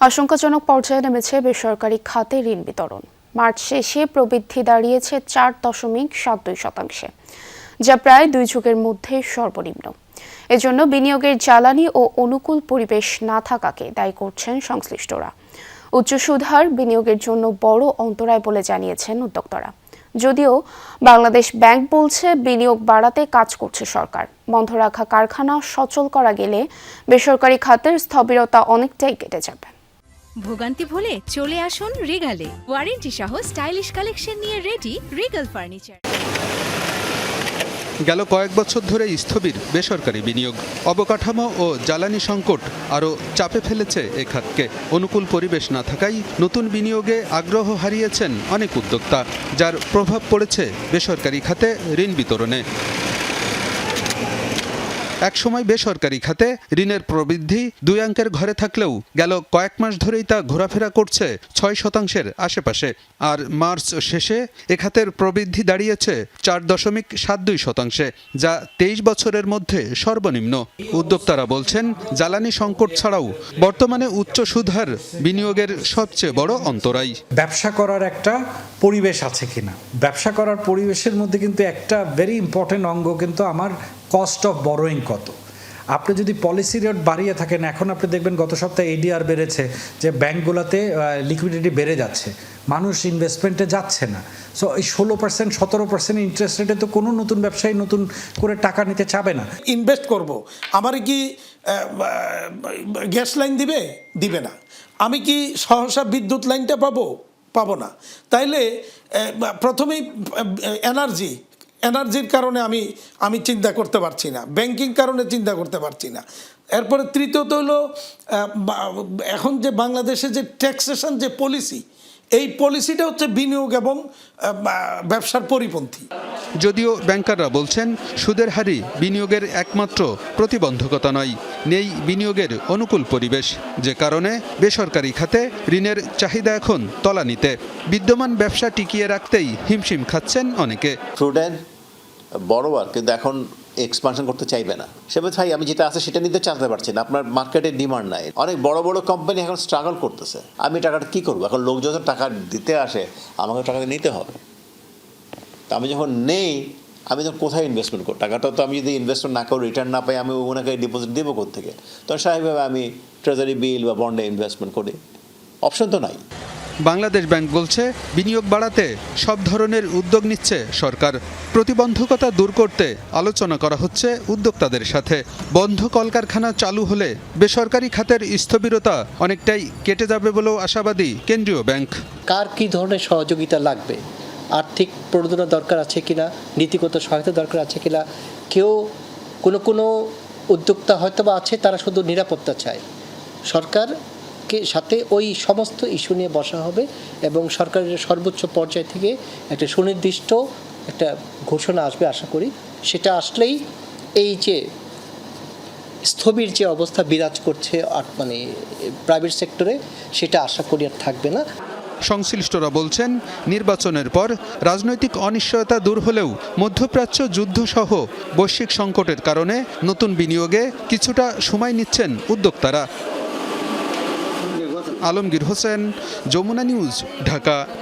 আশঙ্কাজনক পর্যায়ে নেমেছে বেসরকারি খাতে ঋণ বিতরণ। মার্চ শেষে প্রবৃদ্ধি দাঁড়িয়েছে 4.72%, যা প্রায় 2 যুগের মধ্যে সর্বনিম্ন। এজন্য বিনিয়োগের জ্বালানি ও অনুকূল পরিবেশ না থাকাকে দায়ী করছেন সংশ্লিষ্টরা। উচ্চ সুদহার বিনিয়োগের জন্য বড় অন্তরায় বলে জানিয়েছেন উদ্যোক্তারা। যদিও বাংলাদেশ ব্যাংক বলছে বিনিয়োগ বাড়াতে কাজ করছে সরকার। বন্ধ রাখা কারখানা সচল করা গেলে বেসরকারি খাতের স্থবিরতা অনেকটাই কেটে যাবে। ভোগান্তি ভুলে চলে আসুন রিগালে। ওয়ারেন্টি সহ স্টাইলিশ কালেকশন নিয়ে রেডি রিগাল ফার্নিচার। গেল কয়েক বছর ধরে স্থবির বেসরকারি বিনিয়োগ। অবকাঠামো ও জ্বালানি সংকট আরও চাপে ফেলেছে এ খাতকে। অনুকূল পরিবেশ না থাকায় নতুন বিনিয়োগে আগ্রহ হারিয়েছেন অনেক উদ্যোক্তা, যার প্রভাব পড়েছে বেসরকারি খাতে ঋণ বিতরণে। একসময় বেসরকারি খাতে ঋণের প্রবৃদ্ধি 2 অঙ্কের ঘরে থাকলেও গেল কয়েক মাস ধরেই তা ঘোরাফেরা করছে 6%-এর আশেপাশে। আর মার্চ শেষে এ খাতের প্রবৃদ্ধি দাঁড়িয়েছে 4.72%, যা 23 বছরের মধ্যে সর্বনিম্ন। উদ্যোক্তারা বলছেন, জ্বালানি সংকট ছাড়াও বর্তমানে উচ্চ সুদহার বিনিয়োগের সবচেয়ে বড় অন্তরায়। ব্যবসা করার একটা পরিবেশ আছে কিনা, ব্যবসা করার পরিবেশের মধ্যে কিন্তু একটা ভেরি ইম্পর্টেন্ট অঙ্গ কিন্তু আমার কস্ট অফ বরোয়িং কত। আপনি যদি পলিসি রেট বাড়িয়ে থাকেন, এখন আপনি দেখবেন গত সপ্তাহে এডিআর বেড়েছে, যে ব্যাংকগুলোতে লিকুইডিটি বেড়ে যাচ্ছে, মানুষ ইনভেস্টমেন্টে যাচ্ছে না। সো এই 16%, 17% ইন্টারেস্ট রেটে তো কোনো নতুন ব্যবসায়ী নতুন করে টাকা নিতে চাবে না। ইনভেস্ট করব, আমার কি গ্যাস লাইন দিবে না, আমি কি সহসা বিদ্যুৎ লাইনটা পাবো না। তাইলে প্রথমেই এনার্জির কারণে আমি চিন্তা করতে পারছি না, ব্যাংকিং কারণে চিন্তা করতে পারছি না। এরপরে তৃতীয়ত হলো এখন যে বাংলাদেশে যে ট্যাক্সেশন যে পলিসি, এই পলিসিটা হচ্ছে বিনিয়োগ এবং ব্যবসার পরিপন্থী। যদিও ব্যাংকাররা বলছেন, সুদের হারই বিনিয়োগের একমাত্র প্রতিবন্ধকতা নয়, নেই বিনিয়োগের অনুকূল পরিবেশ, যে কারণে বেসরকারি খাতে ঋণের চাহিদা এখন তলানিতে। বিদ্যমান ব্যবসা টিকিয়ে রাখতেই হিমশিম খাচ্ছেন অনেকে। প্রুডেন্ট বড়োয়ার কিন্তু এখন এক্সপানশন করতে চাইবে না। সেভাবে ভাই আমি যেটা আছে সেটা নিতে চাইতে পারছি না, আপনার মার্কেটের ডিমান্ড নাই। অনেক বড় বড় কোম্পানি এখন স্ট্রাগল করতেছে। আমি টাকাটা কী করবো? এখন লোক যখন টাকা দিতে আসে আমাকে টাকা নিতে হবে। তা আমি যখন নেই, আমি যখন কোথায় ইনভেস্টমেন্ট করব? টাকাটা তো আমি যদি ইনভেস্টমেন্ট না করি, রিটার্ন না পাই, আমি ওনাকে ডিপোজিট দেবো কোত্থেকে? তখন স্বাভাবিকভাবে আমি ট্রেজারি বিল বা বন্ডে ইনভেস্টমেন্ট করি, অপশন তো নাই। বাংলাদেশ ব্যাংক বলছে, বিনিয়োগ বাড়াতে সব ধরনের উদ্যোগ নিচ্ছে সরকার। প্রতিবন্ধকতা দূর করতে আলোচনা করা হচ্ছে উদ্যোক্তাদের সাথে। বন্ধ কলকারখানা চালু হলে বেসরকারি খাতের স্থবিরতা অনেকটাই কেটে যাবে বলেও আশাবাদী কেন্দ্রীয় ব্যাংক। কার কী ধরনের সহযোগিতা লাগবে, আর্থিক প্রণোদনা দরকার আছে কিনা, নীতিগত সহায়তা দরকার আছে কিনা, কেউ কোনো উদ্যোক্তা হয়তো বা আছে তারা শুধু নিরাপত্তা চায়। সরকারকে সাথে ওই সমস্ত ইস্যু নিয়ে বসা হবে এবং সরকারের সর্বোচ্চ পর্যায় থেকে একটা সুনির্দিষ্ট একটা ঘোষণা আসবে আশা করি। সেটা আসলেই এই যে স্থবির যে অবস্থা বিরাজ করছে মানে প্রাইভেট সেক্টরে, সেটা আশা করি আর থাকবে না। সংশ্লিষ্টরা বলছেন, নির্বাচনের পর রাজনৈতিক অনিশ্চয়তা দূর হলেও মধ্যপ্রাচ্য যুদ্ধসহ বৈশ্বিক সংকটের কারণে নতুন বিনিয়োগে কিছুটা সময় নিচ্ছেন উদ্যোক্তারা। আলমগীর হোসেন, যমুনা নিউজ, ঢাকা।